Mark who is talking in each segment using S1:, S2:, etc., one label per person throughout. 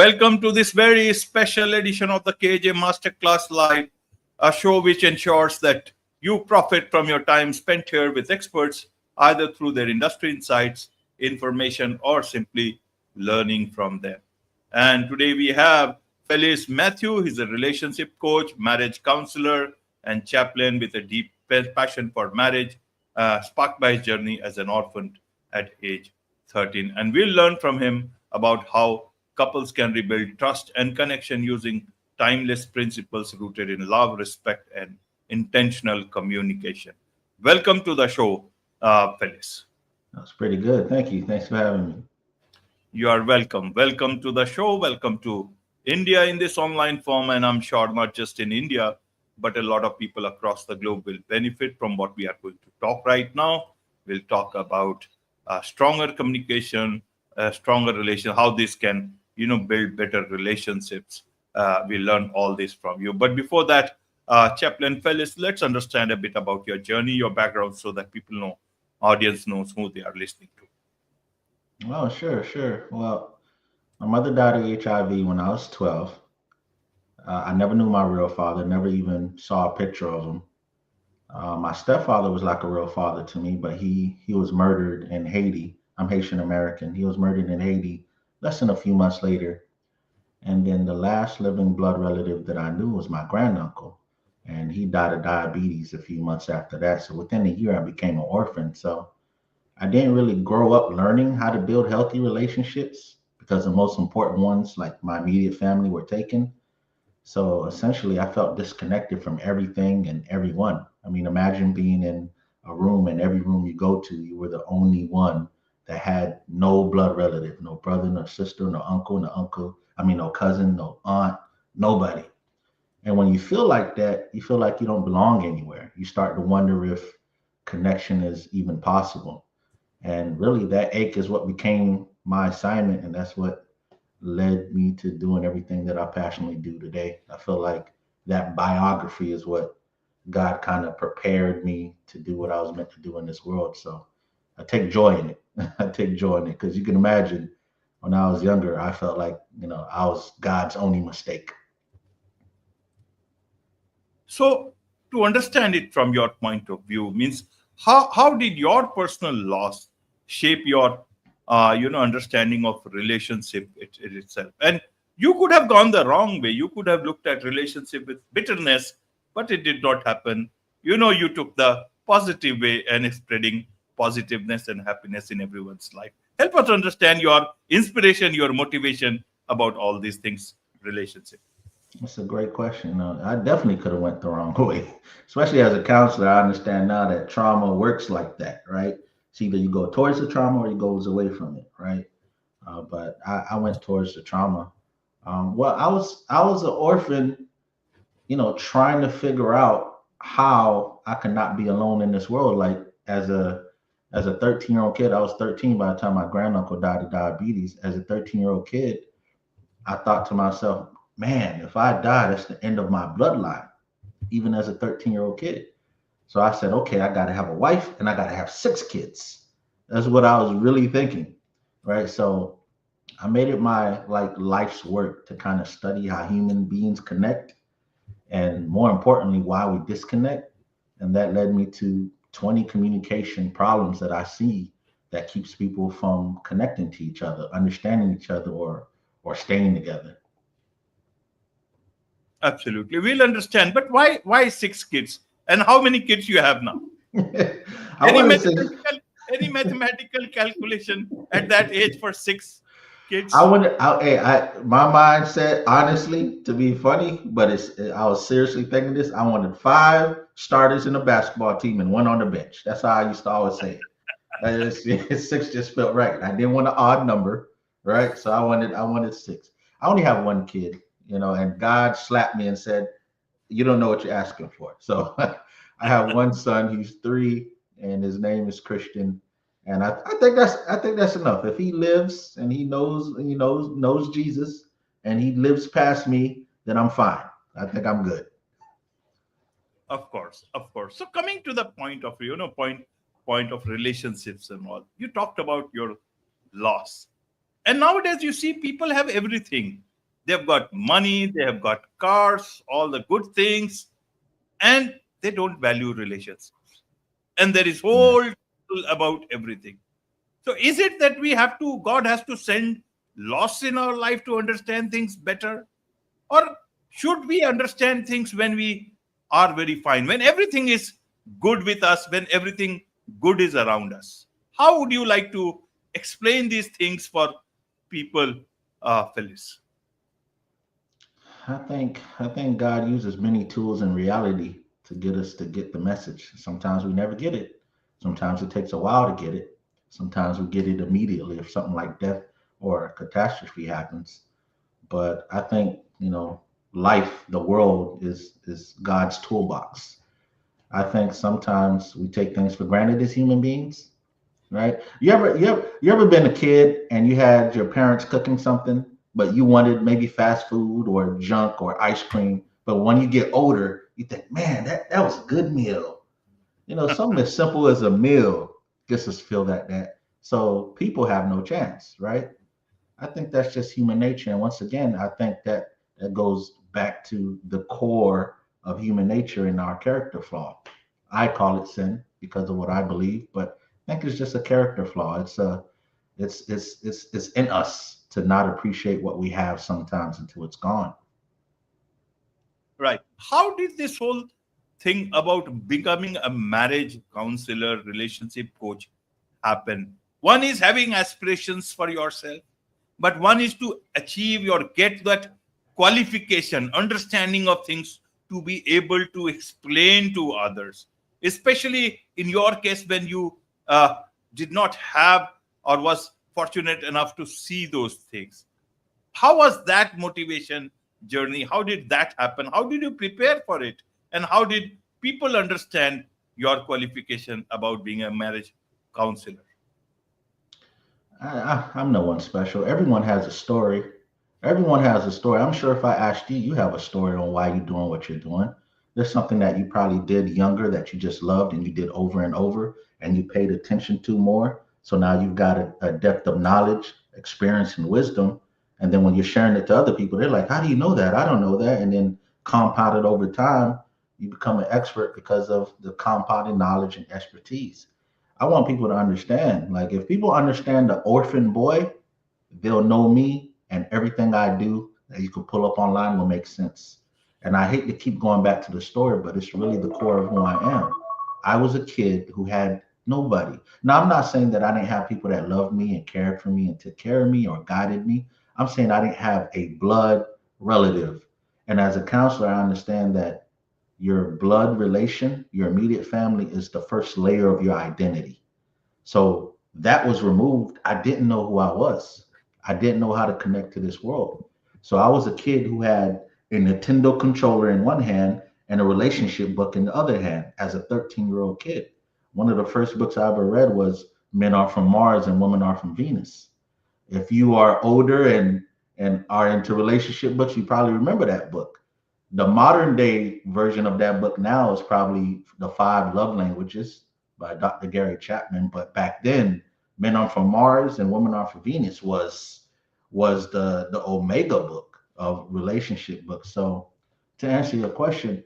S1: Welcome to this very special edition of the KJ Masterclass Live, a show which ensures that you profit from your time spent here with experts, either through their industry insights, information, or simply learning from them. And today we have Felice Mathieu. He's a relationship coach, marriage counselor, and chaplain with a deep passion for marriage, sparked by his journey as an orphan at age 13. And we'll learn from him about how couples can rebuild trust and connection using timeless principles rooted in love, respect, and intentional communication. Welcome to the show, Felice.
S2: That's pretty good. Thank you. Thanks for having me.
S1: You are welcome. Welcome to the show. Welcome to India in this online form. And I'm sure not just in India, but a lot of people across the globe will benefit from what we are going to talk right now. We'll talk about stronger communication, stronger relation, how this can, build better relationships. We'll learn all this from you. But before that, Chaplain Felice, let's understand a bit about your journey, your background, so that people know, audience knows who they are listening to.
S2: Oh, sure. Well, my mother died of HIV when I was 12. I never knew my real father, never even saw a picture of him. My stepfather was like a real father to me, but he was murdered in Haiti. I'm Haitian American. He was murdered in Haiti less than a few months later. And then the last living blood relative that I knew was my granduncle. And he died of diabetes a few months after that. So within a year, I became an orphan. So I didn't really grow up learning how to build healthy relationships because the most important ones, like my immediate family, were taken. So essentially, I felt disconnected from everything and everyone. I mean, imagine being in a room, and every room you go to, you were the only one that had no blood relative, no brother, no sister, no uncle, no cousin, no aunt, nobody. And when you feel like that, you feel like you don't belong anywhere. You start to wonder if connection is even possible. And really, that ache is what became my assignment. And that's what led me to doing everything that I passionately do today. I feel like that biography is what God kind of prepared me to do what I was meant to do in this world. So I take joy in it. I take joy in it because you can imagine when I was younger, I felt like, I was God's only mistake.
S1: So, to understand it from your point of view, means how did your personal loss shape your understanding of relationship it itself? And you could have gone the wrong way. You could have looked at relationship with bitterness, but it did not happen. You took the positive way and is spreading positiveness and happiness in everyone's life. Help us understand your inspiration, your motivation about all these things, relationship.
S2: That's a great question. I definitely could have went the wrong way, especially as a counselor. I understand now that trauma works like that, right? It's either you go towards the trauma or you goes away from it, right? But I went towards the trauma. Well, I was an orphan, trying to figure out how I could not be alone in this world. Like as a 13-year-old kid, I was 13 by the time my granduncle died of diabetes. As a 13-year-old kid, I thought to myself, man, if I die, that's the end of my bloodline, even as a 13-year-old kid. So I said, okay, I got to have a wife and I got to have 6 kids. That's what I was really thinking, right? So I made it my life's work to kind of study how human beings connect and more importantly, why we disconnect. And that led me to 20 communication problems that I see that keeps people from connecting to each other, understanding each other, or staying together.
S1: Absolutely, we'll understand. But why 6 kids? And how many kids you have now?
S2: I
S1: Any
S2: want to say,
S1: mathematical any mathematical calculation at that age for 6 kids?
S2: I want to, my mindset, honestly, to be funny, but I was seriously thinking this. I wanted 5 starters in the basketball team and one on the bench. That's how I used to always say it. Six just felt right. I didn't want an odd number, right? So I wanted 6. I only have one kid, and God slapped me and said, "You don't know what you're asking for." So I have one son. He's 3, and his name is Christian. And I think that's enough. If he lives and he knows Jesus, and he lives past me, then I'm fine. I think I'm good.
S1: Of course, of course. So coming to the point of point of relationships and all, you talked about your loss, and nowadays you see people have everything. They've got money, they have got cars, all the good things, and they don't value relationships. And there is
S2: Yeah.
S1: whole about everything. So is it that God has to send loss in our life to understand things better? Or should we understand things when we are very fine, when everything is good with us, when everything good is around us? How would you like to explain these things for people, Phyllis?
S2: I think God uses many tools in reality to get us to get the message. Sometimes we never get it. Sometimes it takes a while to get it. Sometimes we get it immediately if something like death or a catastrophe happens. But I think, life, the world is God's toolbox. I think sometimes we take things for granted as human beings, right? You ever been a kid and you had your parents cooking something, but you wanted maybe fast food or junk or ice cream. But when you get older, you think, man, that was a good meal. Something as simple as a meal gets us feel that. So people have no chance, right? I think that's just human nature. And once again, I think that goes back to the core of human nature in our character flaw. I call it sin because of what I believe, but I think it's just a character flaw. It's in us to not appreciate what we have sometimes until it's gone.
S1: Right. How did this whole thing about becoming a marriage counselor, relationship coach happen? One is having aspirations for yourself, but one is to achieve or get that qualification, understanding of things to be able to explain to others, especially in your case when you did not have or was fortunate enough to see those things. How was that motivation journey? How did that happen? How did you prepare for it? And how did people understand your qualification about being a marriage counselor?
S2: I'm no one special. Everyone has a story. Everyone has a story. I'm sure if I asked you, you have a story on why you're doing what you're doing. There's something that you probably did younger that you just loved and you did over and over and you paid attention to more. So now you've got a depth of knowledge, experience, and wisdom. And then when you're sharing it to other people, they're like, how do you know that? I don't know that. And then compounded over time, you become an expert because of the compounded knowledge and expertise. I want people to understand. Like, if people understand the orphan boy, they'll know me, and everything I do that you could pull up online will make sense. And I hate to keep going back to the story, but it's really the core of who I am. I was a kid who had nobody. Now, I'm not saying that I didn't have people that loved me and cared for me and took care of me or guided me. I'm saying I didn't have a blood relative. And as a counselor, I understand that your blood relation, your immediate family, is the first layer of your identity. So that was removed. I didn't know who I was. I didn't know how to connect to this world. So I was a kid who had a Nintendo controller in one hand and a relationship book in the other hand as a 13-year-old kid. One of the first books I ever read was Men Are From Mars and Women Are From Venus. If you are older and are into relationship books, you probably remember that book. The modern day version of that book now is probably The Five Love Languages by Dr. Gary Chapman. But back then, Men Are From Mars and Women Are From Venus was the Omega book of relationship books. So to answer your question,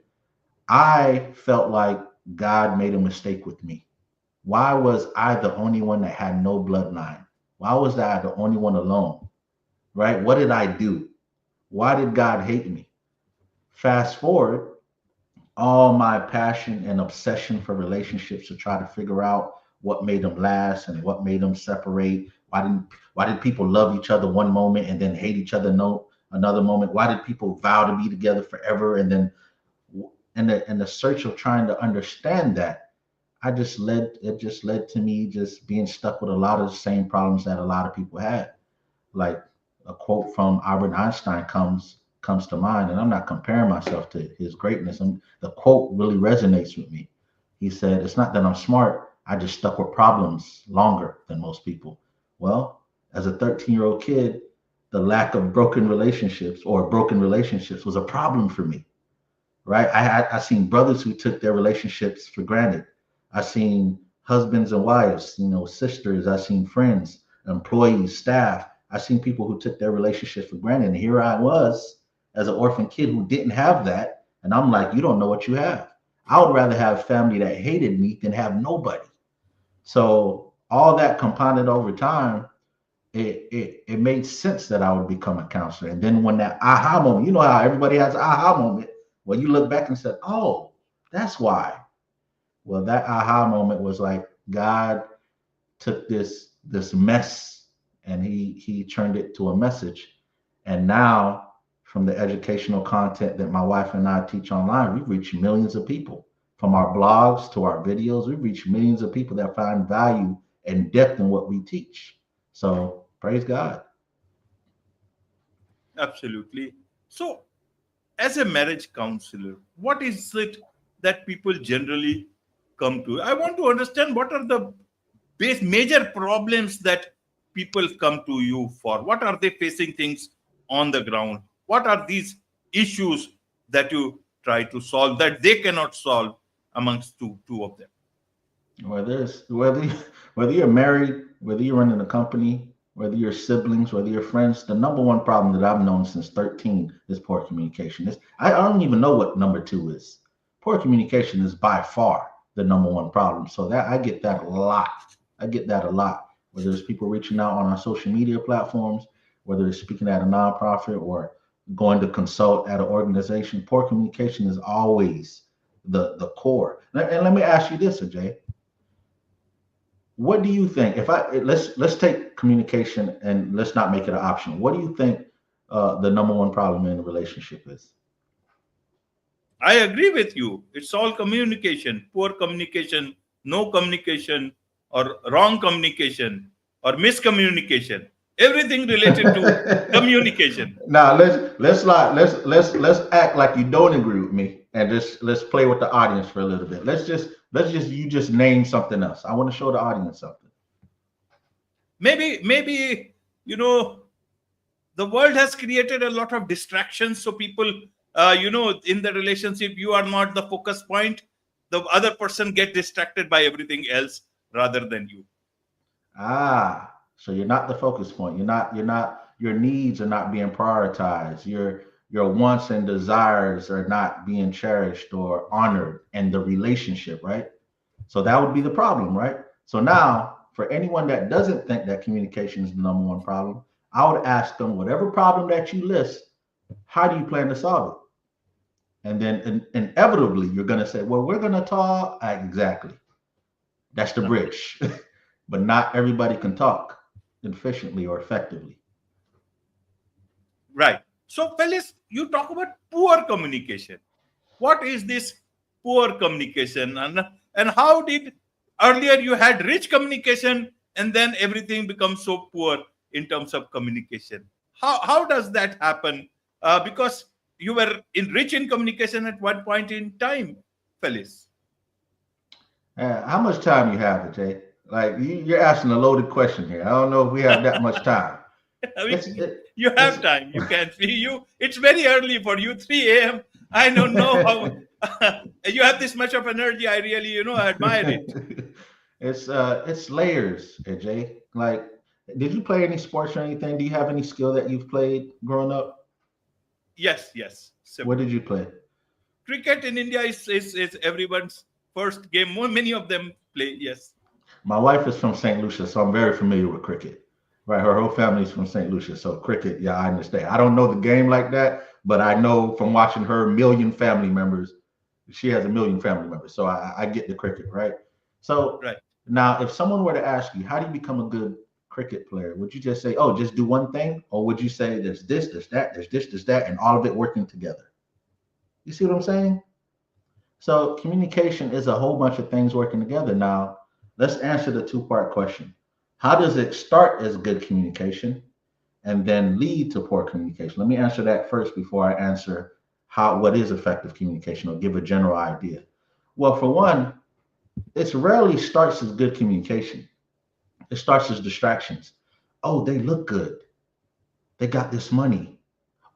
S2: I felt like God made a mistake with me. Why was I the only one that had no bloodline? Why was I the only one alone? Right? What did I do? Why did God hate me? Fast forward, all my passion and obsession for relationships to try to figure out what made them last and what made them separate. Why did people love each other one moment and then hate each other no another moment? Why did people vow to be together forever and then in the search of trying to understand that, it just led to me just being stuck with a lot of the same problems that a lot of people had. Like, a quote from Albert Einstein comes to mind, and I'm not comparing myself to his greatness. And the quote really resonates with me. He said, "It's not that I'm smart. I just stuck with problems longer than most people." Well, as a 13-year-old kid, the lack of broken relationships was a problem for me, right? I seen brothers who took their relationships for granted. I seen husbands and wives, sisters. I seen friends, employees, staff. I seen people who took their relationships for granted. And here I was as an orphan kid who didn't have that. And I'm like, you don't know what you have. I would rather have family that hated me than have nobody. So all that compounded over time, it made sense that I would become a counselor. And then when that aha moment, you know how everybody has an aha moment, well, you look back and said, oh, that's why. Well, that aha moment was like God took this mess and he turned it to a message. And now from the educational content that my wife and I teach online, we've reached millions of people. From our blogs to our videos, we've reached millions of people that find value and depth in what we teach. So praise God.
S1: Absolutely. So, as a marriage counselor, what is it that people generally come to? I want to understand what are the major problems that people come to you for. What are they facing things on the ground? What are these issues that you try to solve that they cannot solve amongst two of them?
S2: Whether you're married, whether you're running a company, whether you're siblings, whether you're friends, the number one problem that I've known since 13 is poor communication. I don't even know what number two is. Poor communication is by far the number one problem. So that I get that a lot. I get that a lot. Whether it's people reaching out on our social media platforms, whether it's speaking at a nonprofit or going to consult at an organization, poor communication is always the core. And let me ask you this, Ajay. What do you think? If I let's take communication and let's not make it an option. What do you think the number one problem in a relationship is?
S1: I agree with you. It's all communication, poor communication, no communication, or wrong communication, or miscommunication. Everything related to communication.
S2: Now let's act like you don't agree with me and just let's play with the audience for a little bit. Let's just you just name something else. I want to show the audience something.
S1: Maybe the world has created a lot of distractions. So people, in the relationship, you are not the focus point. The other person get distracted by everything else rather than you.
S2: So you're not the focus point. Your needs are not being prioritized. Your wants and desires are not being cherished or honored in the relationship, right? So that would be the problem, right? So now, for anyone that doesn't think that communication is the number one problem, I would ask them, whatever problem that you list, how do you plan to solve it? And then inevitably, you're going to say, well, we're going to talk. Exactly. That's the bridge. But not everybody can talk efficiently or effectively.
S1: Right. So, Felice, you talk about poor communication. What is this poor communication? And how did earlier you had rich communication and then everything becomes so poor in terms of communication? How does that happen? Because you were rich in communication at one point in time, Felice.
S2: How much time you have, Jay? Like you're asking a loaded question here. I don't know if we have that much time.
S1: I mean, you have time. You can see you. It's very early for you, 3 a.m. I don't know how you have this much of energy. I really, admire it.
S2: It's layers, Jay. Like, did you play any sports or anything? Do you have any skill that you've played growing up?
S1: Yes.
S2: What did you play?
S1: Cricket in India is everyone's first game. Many of them play. Yes.
S2: My wife is from St. Lucia, so I'm very familiar with cricket. Right, her whole family's from St. Lucia, so cricket, yeah, I understand. I don't know the game like that, but I know from watching her million family members, she has a million family members, so I get the cricket, right? So
S1: right.
S2: Now, if someone were to ask you, how do you become a good cricket player? Would you just say, oh, just do one thing? Or would you say there's this, there's that, there's that, and all of it working together? You see what I'm saying? So communication is a whole bunch of things working together. Now, let's answer the two-part question. How does it start as good communication and then lead to poor communication? Let me answer that first before I answer what is effective communication or give a general idea. Well, for one, it rarely starts as good communication. It starts as distractions. Oh, they look good. They got this money.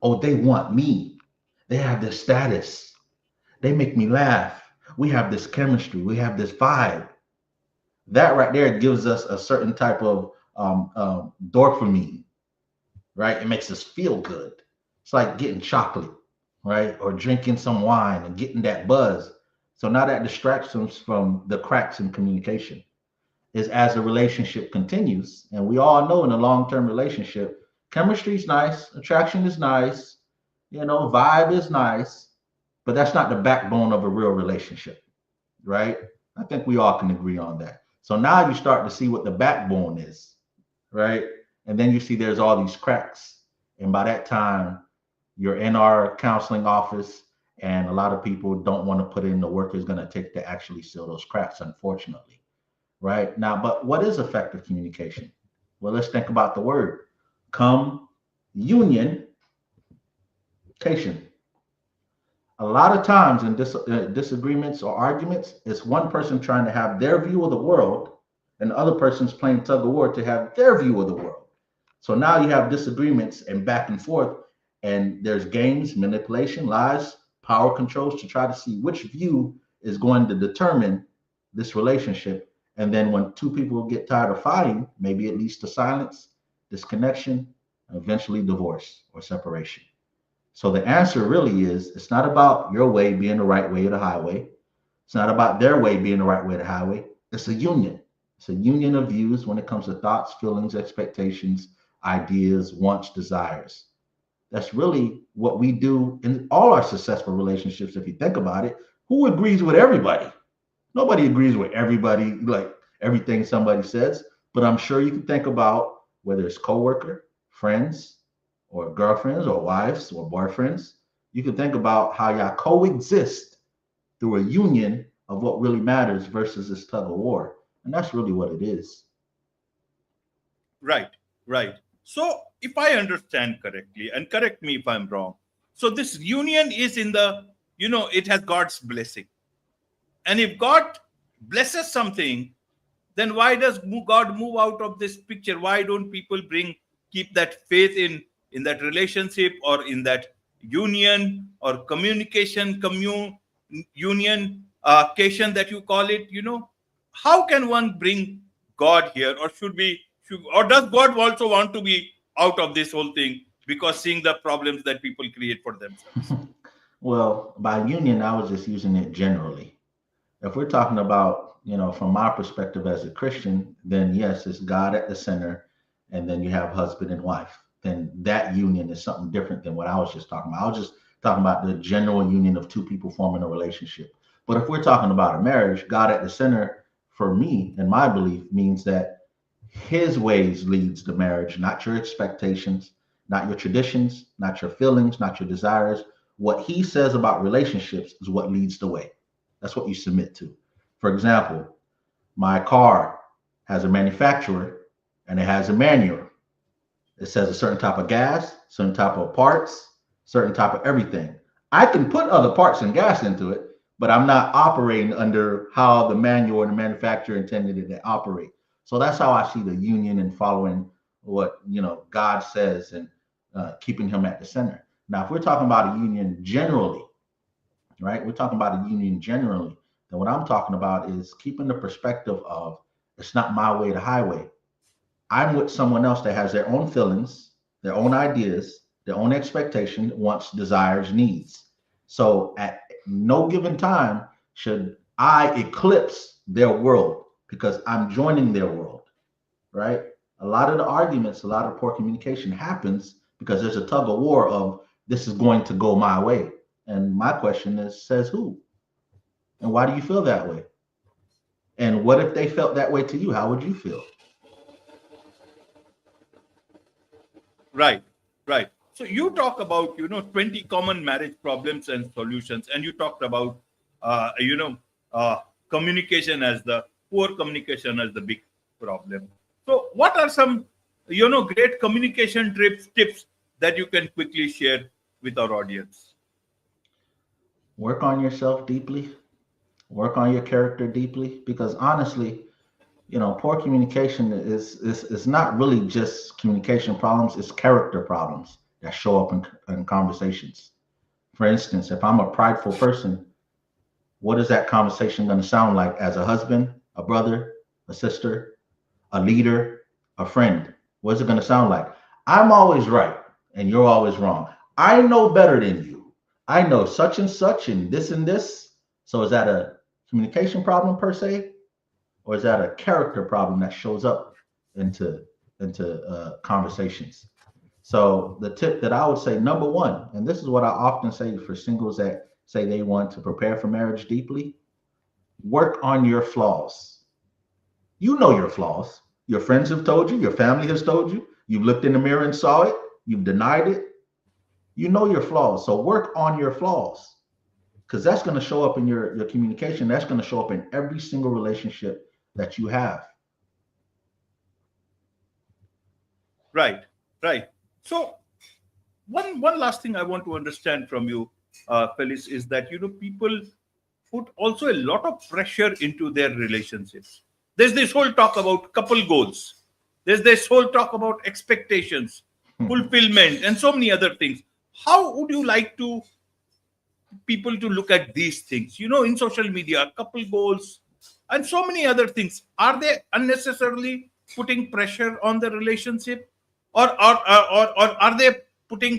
S2: Oh, they want me. They have this status. They make me laugh. We have this chemistry. We have this vibe. That right there gives us a certain type of dopamine. right? It makes us feel good. It's like getting chocolate, right? Or drinking some wine and getting that buzz. So now that distracts us from the cracks in communication. Is as the relationship continues, and we all know in a long-term relationship, chemistry is nice, attraction is nice, vibe is nice, but that's not the backbone of a real relationship, right? I think we all can agree on that. So now you start to see what the backbone is, right? And then you see there's all these cracks. And by that time, you're in our counseling office, and a lot of people don't want to put in the work it's going to take to actually seal those cracks, unfortunately. Right now, but what is effective communication? Well, let's think about the word communication. A lot of times in disagreements or arguments, it's one person trying to have their view of the world, and the other person's playing tug of war to have their view of the world. So now you have disagreements and back and forth, and there's games, manipulation, lies, power controls to try to see which view is going to determine this relationship. And then when two people get tired of fighting, maybe it leads to silence, disconnection, and eventually divorce or separation. So the answer really is, it's not about your way being the right way of the highway. It's not about their way being the right way of the highway. It's a union. It's a union of views when it comes to thoughts, feelings, expectations, ideas, wants, desires. That's really what we do in all our successful relationships. If you think about it, who agrees with everybody? Nobody agrees with everybody, like everything somebody says. But I'm sure you can think about whether it's coworker, friends, or girlfriends, or wives, or boyfriends. You can think about how y'all coexist through a union of what really matters versus this tug of war. And that's really what it is.
S1: Right, right. So, if I understand correctly, and correct me if I'm wrong, so this union is in the, it has God's blessing. And if God blesses something, then why does God move out of this picture? Why don't people keep that faith in that relationship, or in that union, or communication, union, that you call it? How can one bring God here, or or does God also want to be out of this whole thing because seeing the problems that people create for themselves?
S2: Well, by union, I was just using it generally. If we're talking about, from my perspective as a Christian, then yes, it's God at the center, and then you have husband and wife. Then that union is something different than what I was just talking about. I was just talking about the general union of two people forming a relationship. But if we're talking about a marriage, God at the center, for me and my belief, means that his ways leads the marriage, not your expectations, not your traditions, not your feelings, not your desires. What he says about relationships is what leads the way. That's what you submit to. For example, my car has a manufacturer and it has a manual. It says a certain type of gas, certain type of parts, certain type of everything. I can put other parts and gas into it, but I'm not operating under how the manual and the manufacturer intended it to operate. So that's how I see the union and following what God says, and keeping him at the center. Now, if we're talking about a union generally, right? We're talking about a union generally. Then what I'm talking about is keeping the perspective of, it's not my way, the highway. I'm with someone else that has their own feelings, their own ideas, their own expectations, wants, desires, needs. So at no given time should I eclipse their world because I'm joining their world, right? A lot of the arguments, a lot of poor communication happens because there's a tug of war of, this is going to go my way. And my question is, says who? And why do you feel that way? And what if they felt that way to you? How would you feel?
S1: Right, right. So you talk about 20 common marriage problems and solutions, and you talked about communication as the poor communication as the big problem. So what are some great communication tips that you can quickly share with our audience?
S2: Work on yourself deeply. Work on your character deeply, because honestly, poor communication is not really just communication problems, it's character problems that show up in conversations. For instance, if I'm a prideful person, what is that conversation going to sound like as a husband, a brother, a sister, a leader, a friend? What is it going to sound like? I'm always right and you're always wrong. I know better than you. I know such and such and this and this. So is that a communication problem per se, or is that a character problem that shows up into conversations? So the tip that I would say, number one, and this is what I often say for singles that say they want to prepare for marriage deeply: work on your flaws. You know your flaws. Your friends have told you, your family has told you, you've looked in the mirror and saw it, you've denied it. You know your flaws. So work on your flaws, because that's going to show up in your communication. That's going to show up in every single relationship that you have.
S1: Right, right. So one last thing I want to understand from you, Felice, is that people put also a lot of pressure into their relationships. There's this whole talk about couple goals. There's this whole talk about expectations, fulfillment, and so many other things. How would you like to people to look at these things? In social media, couple goals, and so many other things. Are they unnecessarily putting pressure on the relationship, or are they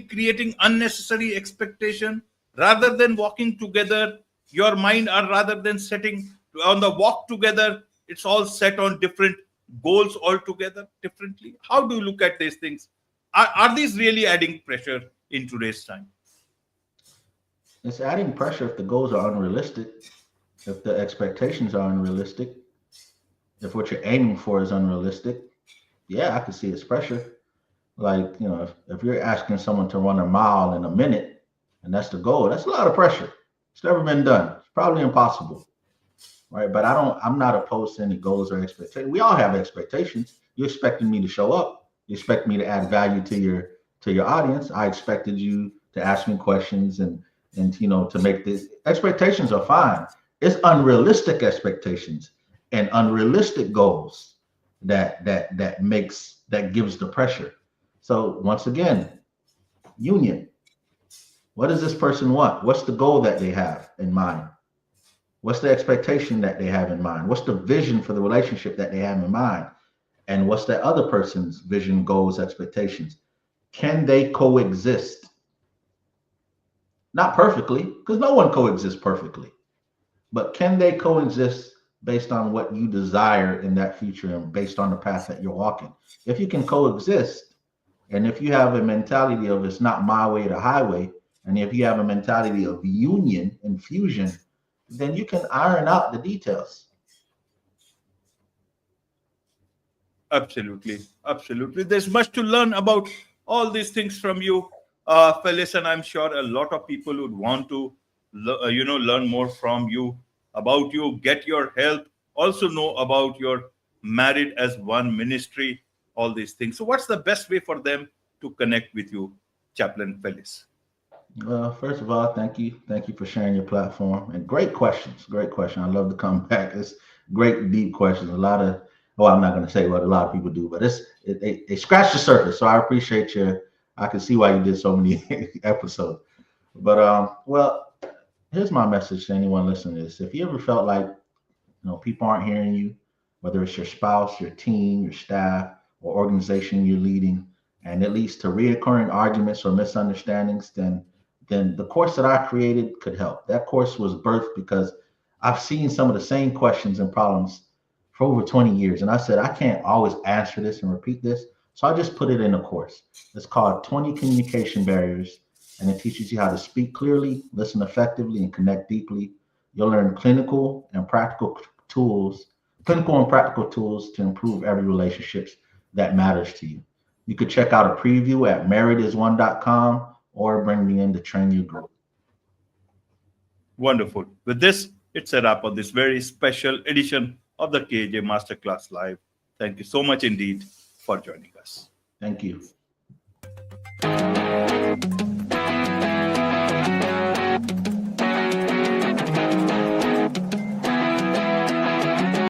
S1: creating unnecessary expectation rather than walking together? Your mind, or rather than setting on the walk together, it's all set on different goals altogether differently. How do you look at these things? Are these really adding pressure in today's time?
S2: It's adding pressure if the goals are unrealistic, if the expectations are unrealistic, if what you're aiming for is unrealistic. Yeah, I can see it's pressure. Like, if you're asking someone to run a mile in a minute and that's the goal, that's a lot of pressure. It's never been done. It's probably impossible. Right. But I'm not opposed to any goals or expectations. We all have expectations. You expected me to show up. You expect me to add value to your audience. I expected you to ask me questions and to make this. Expectations are fine. It's unrealistic expectations and unrealistic goals that gives the pressure. So once again, union. What does this person want? What's the goal that they have in mind? What's the expectation that they have in mind? What's the vision for the relationship that they have in mind? And what's that other person's vision, goals, expectations? Can they coexist? Not perfectly, because no one coexists perfectly, but can they coexist based on what you desire in that future and based on the path that you're walking? If you can coexist, and if you have a mentality of it's not my way to highway, and if you have a mentality of union and fusion, then you can iron out the details.
S1: Absolutely. Absolutely. There's much to learn about all these things from you, Felice, and I'm sure a lot of people would want to, learn more from you, about you, get your help, also know about your Married as One ministry, all these things. So what's the best way for them to connect with you, Chaplain Felice?
S2: Well, first of all, thank you. Thank you for sharing your platform. And great questions. Great question. I love to come back. It's great, deep questions. A lot of, well, I'm not going to say what a lot of people do, but they scratch the surface. So I appreciate I can see why you did so many episodes. But well, here's my message to anyone listening to this. If you ever felt like, people aren't hearing you, whether it's your spouse, your team, your staff, or organization you're leading, and it leads to reoccurring arguments or misunderstandings, then the course that I created could help. That course was birthed because I've seen some of the same questions and problems for over 20 years. And I said, I can't always answer this and repeat this. So I just put it in a course. It's called 20 Communication Barriers, and it teaches you how to speak clearly, listen effectively, and connect deeply. You'll learn clinical and practical tools to improve every relationships that matters to you. You could check out a preview at marriedas1.com or bring me in to train your group.
S1: Wonderful. With this, it's a wrap on this very special edition of the KJ Masterclass Live. Thank you so much indeed for joining us.
S2: Thank you.